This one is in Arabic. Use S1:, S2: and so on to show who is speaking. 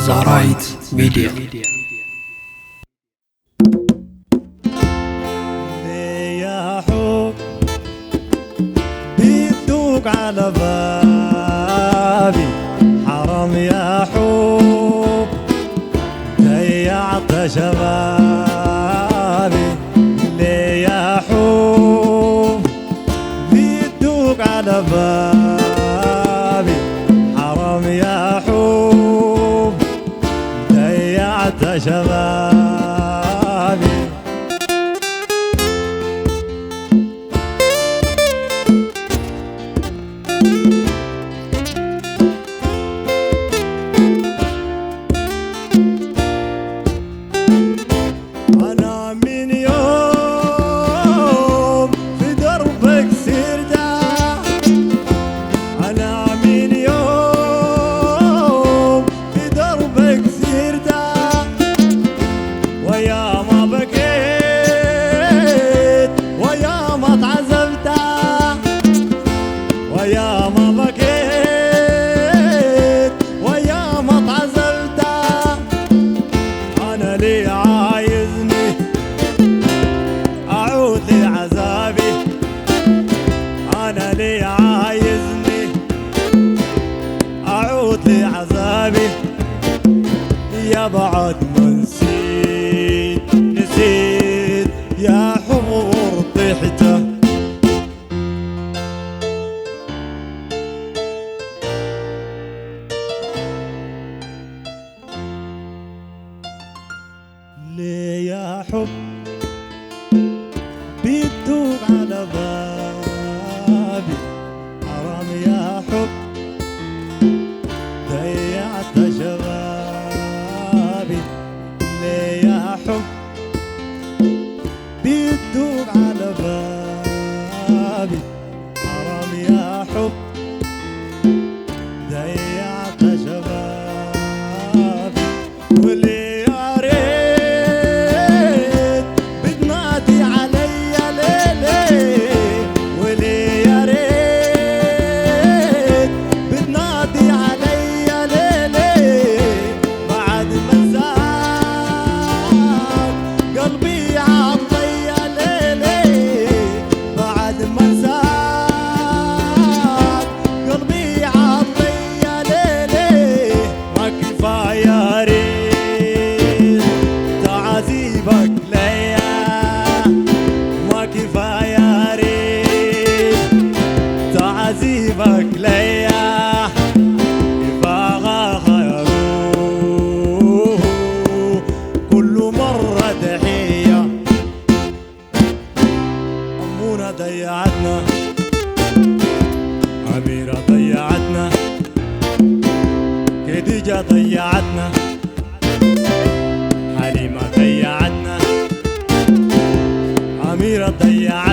S1: زرايت ميديا.
S2: يا حب بيدوق على بابي، حرام يا حب ضيعت شبابي. ليه يا حب بيدوق على بابي، حرام يا حب ضيعت شبابي. أنا من يوم في دربك سردا، أنا من يوم في دربك سردا، ويا ما بكيت ويا ما تعذبت، ويا ما بكيت ويا ما تعذبت. أنا ليه عايزني أعود لعذابي؟ أنا ليه عايزني أعود لعذابي؟ يا بعد ما نسيت يا حمر طحته. ليه يا حب بيدوق على بابي، حرام يا حب ضيعت شبابي. ليه يا حب بيدوق على بابي، حرام يا حب ضيعت شبابي. وليه تعذيبك ليا يبغى خيروه كل مرة تحية. أمونة ضيعتنا، أميرة ضيعتنا، خديجة ضيعتنا، حليمة ضيعتنا، أميرة ضيعتنا.